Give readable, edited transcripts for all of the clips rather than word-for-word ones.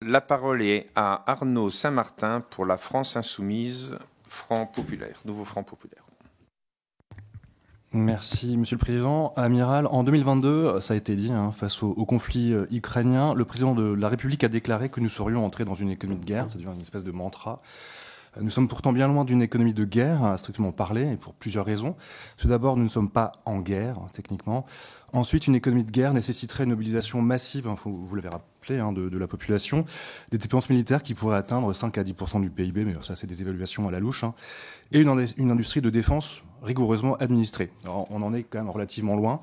La parole est à Arnaud Saint-Martin pour la France Insoumise, Front Populaire, Nouveau Front Populaire. Merci, Monsieur le Président. Amiral, en 2022, ça a été dit, face au conflit ukrainien, le président de la République a déclaré que nous serions entrés dans une économie de guerre, c'est-à-dire une espèce de mantra. Nous sommes pourtant bien loin d'une économie de guerre, à strictement parler, et pour plusieurs raisons. Tout d'abord, nous ne sommes pas en guerre, techniquement. Ensuite, une économie de guerre nécessiterait une mobilisation massive, vous l'avez rappelé, de la population, des dépenses militaires qui pourraient atteindre 5 à 10% du PIB, mais ça, c'est des évaluations à la louche, et une industrie de défense rigoureusement administrée. Alors, on en est quand même relativement loin.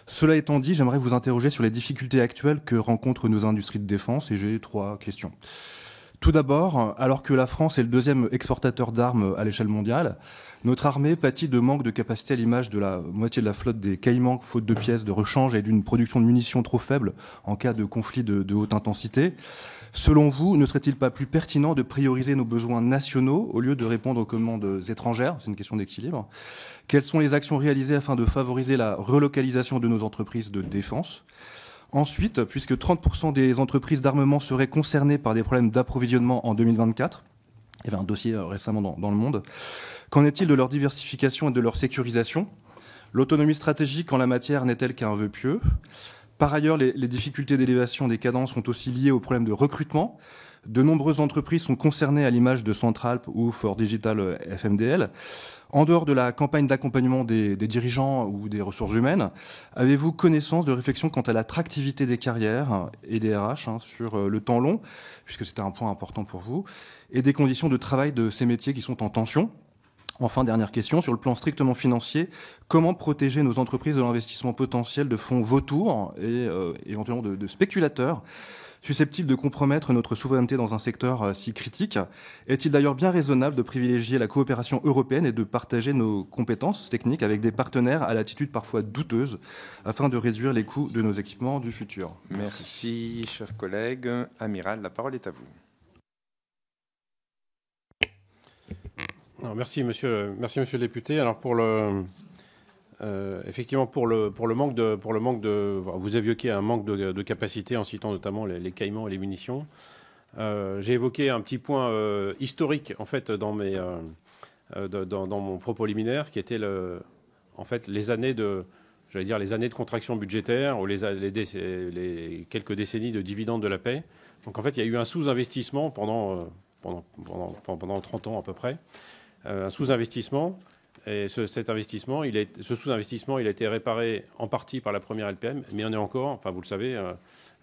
Cela étant dit, j'aimerais vous interroger sur les difficultés actuelles que rencontrent nos industries de défense, et j'ai 3 questions. Tout d'abord, alors que la France est le deuxième exportateur d'armes à l'échelle mondiale, notre armée pâtit de manque de capacité à l'image de la moitié de la flotte des Caïmans, faute de pièces de rechange et d'une production de munitions trop faible en cas de conflit de haute intensité. Selon vous, ne serait-il pas plus pertinent de prioriser nos besoins nationaux au lieu de répondre aux commandes étrangères? C'est une question d'équilibre. Quelles sont les actions réalisées afin de favoriser la relocalisation de nos entreprises de défense? Ensuite, puisque 30% des entreprises d'armement seraient concernées par des problèmes d'approvisionnement en 2024, il y avait un dossier récemment dans Le Monde, qu'en est-il de leur diversification et de leur sécurisation? L'autonomie stratégique en la matière n'est-elle qu'un vœu pieux? Par ailleurs, les difficultés d'élévation des cadences sont aussi liées aux problèmes de recrutement. De nombreuses entreprises sont concernées à l'image de Centralp ou For Digital FMDL. En dehors de la campagne d'accompagnement des dirigeants ou des ressources humaines, avez-vous connaissance de réflexions quant à l'attractivité des carrières et des RH sur le temps long, puisque c'était un point important pour vous, et des conditions de travail de ces métiers qui sont en tension? Enfin, dernière question, sur le plan strictement financier, comment protéger nos entreprises de l'investissement potentiel de fonds vautours et éventuellement de spéculateurs susceptibles de compromettre notre souveraineté dans un secteur si critique? Est-il d'ailleurs bien raisonnable de privilégier la coopération européenne et de partager nos compétences techniques avec des partenaires à l'attitude parfois douteuse afin de réduire les coûts de nos équipements du futur? Merci, cher collègue. Amiral, la parole est à vous. Alors, merci, monsieur le député. Alors, effectivement, pour le manque de, vous évoquez un manque de capacité en citant notamment les Caïmans et les munitions. J'ai évoqué un petit point historique en fait dans mon propos liminaire, qui était en fait les années de contraction budgétaire ou les quelques décennies de dividendes de la paix. Donc en fait, il y a eu un sous-investissement pendant 30 ans à peu près, un sous-investissement. Et ce sous-investissement, il a été réparé en partie par la première LPM, mais on est encore, enfin vous le savez,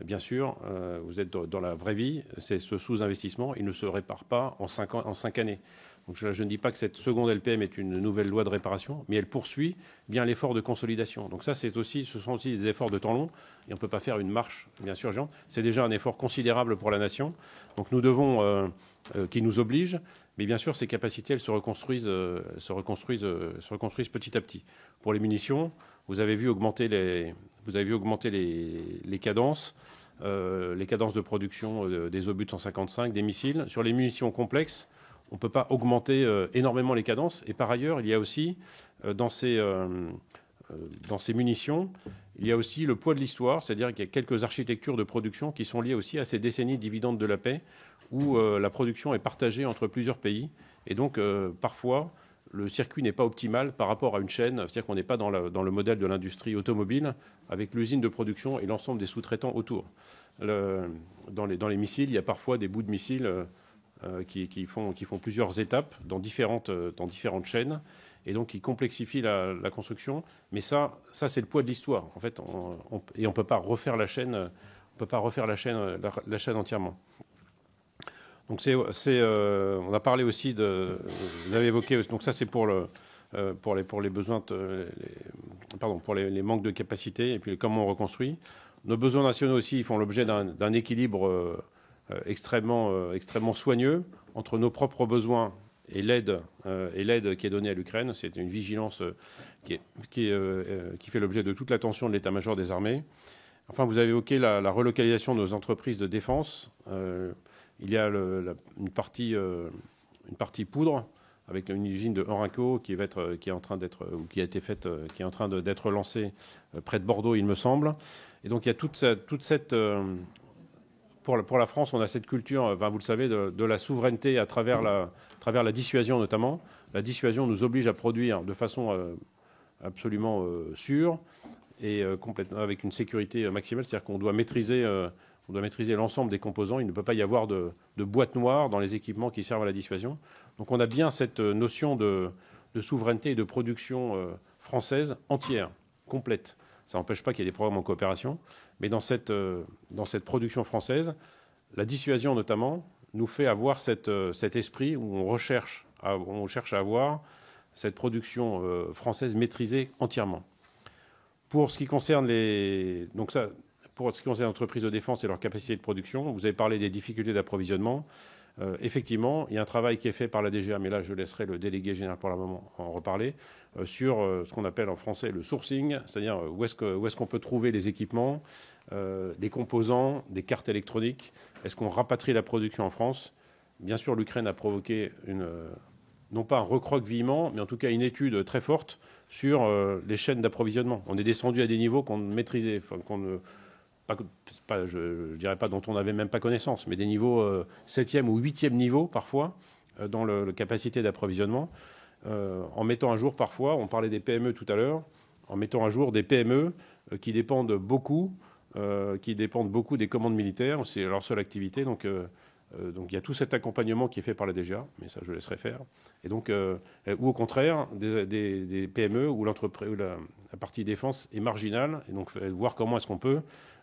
bien sûr, vous êtes dans la vraie vie, c'est ce sous-investissement, il ne se répare pas en 5 années. Donc je ne dis pas que cette seconde LPM est une nouvelle loi de réparation, mais elle poursuit bien l'effort de consolidation. Donc ça, ce sont aussi des efforts de temps long, et on ne peut pas faire une marche, bien sûr, géante. C'est déjà un effort considérable pour la nation. Donc nous devons, qui nous oblige, mais bien sûr, ces capacités, elles se reconstruisent petit à petit. Pour les munitions, vous avez vu augmenter les cadences, de production des obus de 155, des missiles. Sur les munitions complexes, on ne peut pas augmenter énormément les cadences. Et par ailleurs, il y a aussi, dans ces munitions, il y a aussi le poids de l'histoire, c'est-à-dire qu'il y a quelques architectures de production qui sont liées aussi à ces décennies dividendes de la paix, où la production est partagée entre plusieurs pays. Et donc, parfois, le circuit n'est pas optimal par rapport à une chaîne, c'est-à-dire qu'on n'est pas dans le modèle de l'industrie automobile, avec l'usine de production et l'ensemble des sous-traitants autour. Dans les missiles, il y a parfois des bouts de missiles qui font plusieurs étapes dans différentes chaînes, et donc qui complexifient la construction. Mais ça c'est le poids de l'histoire. En fait, et on ne peut pas refaire la chaîne, la chaîne entièrement. Donc on a parlé aussi vous avez évoqué, donc ça c'est pour les besoins, pour les manques de capacité et puis comment on reconstruit. Nos besoins nationaux aussi, ils font l'objet d'un équilibre extrêmement soigneux entre nos propres besoins et l'aide qui est donnée à l'Ukraine. C'est une vigilance qui fait l'objet de toute l'attention de l'état-major des armées. Enfin, vous avez évoqué la relocalisation de nos entreprises de défense. Il y a une partie poudre avec une usine de Orinco qui est en train d'être lancée près de Bordeaux, il me semble. Et donc il y a toute cette pour la France, on a cette culture, enfin, vous le savez, de la souveraineté à travers la dissuasion notamment. La dissuasion nous oblige à produire de façon absolument sûre et complètement avec une sécurité maximale. C'est-à-dire qu'on doit maîtriser l'ensemble des composants. Il ne peut pas y avoir de boîte noire dans les équipements qui servent à la dissuasion. Donc on a bien cette notion de souveraineté et de production française entière, complète. Ça n'empêche pas qu'il y ait des programmes en coopération, mais dans cette production française, la dissuasion notamment nous fait avoir cet esprit où on cherche à avoir cette production française maîtrisée entièrement. Pour ce qui concerne les entreprises de défense et leur capacité de production, vous avez parlé des difficultés d'approvisionnement. Effectivement, il y a un travail qui est fait par la DGA, mais là je laisserai le délégué général pour le moment en reparler, sur ce qu'on appelle en français le sourcing, c'est-à-dire où est-ce qu'on peut trouver les équipements, des composants, des cartes électroniques, est-ce qu'on rapatrie la production en France. Bien sûr, l'Ukraine a provoqué non pas un recroquevillement, mais en tout cas une étude très forte sur les chaînes d'approvisionnement. On est descendu à des niveaux qu'on ne maîtrisait, je ne dirais pas dont on n'avait même pas connaissance, mais des niveaux 7e ou 8e niveau parfois dans la capacité d'approvisionnement. En mettant à jour parfois, on parlait des PME tout à l'heure, en mettant à jour des PME qui dépendent beaucoup des commandes militaires, c'est leur seule activité. Donc il y a tout cet accompagnement qui est fait par la DGA, mais ça je laisserai faire. Et donc, ou au contraire, des PME où la partie défense est marginale, et donc voir comment est-ce qu'on peut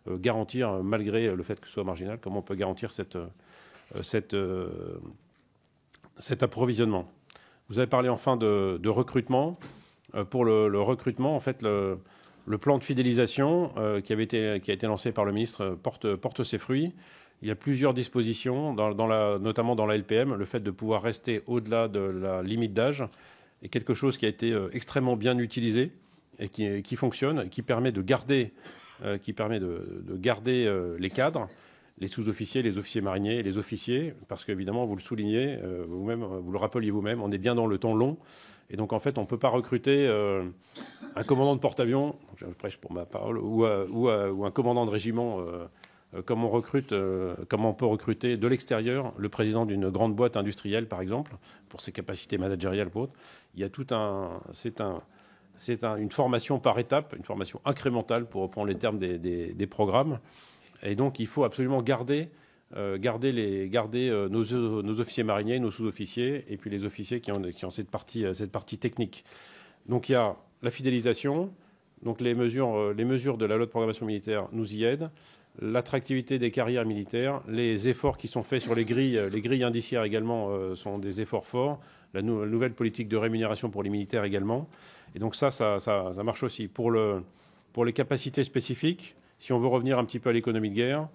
garantir, malgré le fait que ce soit marginal, comment on peut garantir cet approvisionnement. Vous avez parlé enfin de recrutement. Pour le recrutement, en fait, le plan de fidélisation qui a été lancé par le ministre porte ses fruits. Il y a plusieurs dispositions, notamment dans la LPM. Le fait de pouvoir rester au-delà de la limite d'âge est quelque chose qui a été extrêmement bien utilisé et qui fonctionne, et qui permet de garder les cadres, les sous-officiers, les officiers mariniers et les officiers, parce qu'évidemment, vous le soulignez vous-même, vous le rappeliez vous-même, on est bien dans le temps long. Et donc, en fait, on ne peut pas recruter un commandant de porte-avions, je prêche pour ma parole, ou un commandant de régiment, comme on peut recruter de l'extérieur le président d'une grande boîte industrielle, par exemple, pour ses capacités managériales ou autres. Il y a c'est une formation par étape, une formation incrémentale, pour reprendre les termes des programmes. Et donc, il faut absolument garder nos officiers mariniers, nos sous-officiers, et puis les officiers qui ont cette partie technique. Donc, il y a la fidélisation. Donc, les mesures de la loi de programmation militaire nous y aident. L'attractivité des carrières militaires, les efforts qui sont faits sur les grilles indiciaires également sont des efforts forts. La nouvelle politique de rémunération pour les militaires également. Et donc ça marche aussi. Pour les capacités spécifiques, si on veut revenir un petit peu à l'économie de guerre,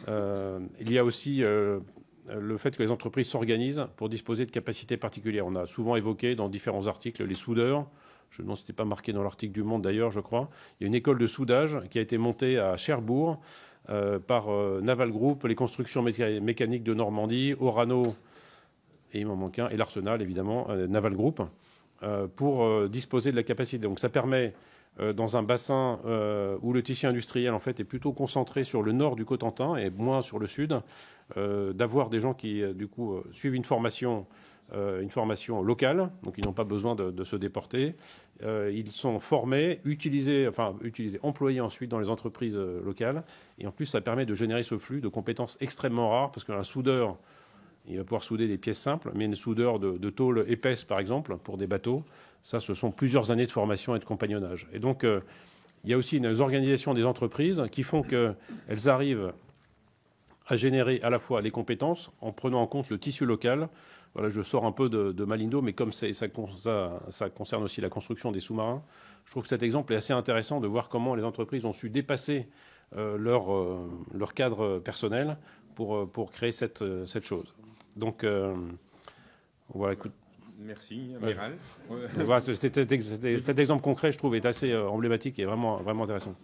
il y a aussi le fait que les entreprises s'organisent pour disposer de capacités particulières. On a souvent évoqué dans différents articles les soudeurs. Je ne sais pas marqué dans l'article du Monde d'ailleurs, je crois. Il y a une école de soudage qui a été montée à Cherbourg par Naval Group, les constructions mécaniques de Normandie, Orano, et il m'en manque un, et l'Arsenal évidemment, Naval Group, pour disposer de la capacité. Donc ça permet, dans un bassin où le tissu industriel en fait est plutôt concentré sur le nord du Cotentin et moins sur le sud, d'avoir des gens qui du coup suivent une formation locale, donc ils n'ont pas besoin de se déporter. Ils sont formés, employés ensuite dans les entreprises locales. Et en plus, ça permet de générer ce flux de compétences extrêmement rares, parce qu'un soudeur, il va pouvoir souder des pièces simples, mais une soudeur de tôle épaisse, par exemple, pour des bateaux, ça, ce sont plusieurs années de formation et de compagnonnage. Et donc, il y a aussi une organisation des entreprises qui font qu'elles arrivent à générer à la fois les compétences en prenant en compte le tissu local. Voilà, je sors un peu de Malindo, mais comme ça concerne aussi la construction des sous-marins, je trouve que cet exemple est assez intéressant de voir comment les entreprises ont su dépasser leur cadre personnel pour créer cette chose. Donc, voilà, écoute. Merci, amiral. Voilà, cet exemple concret, je trouve, est assez emblématique et vraiment, vraiment intéressant.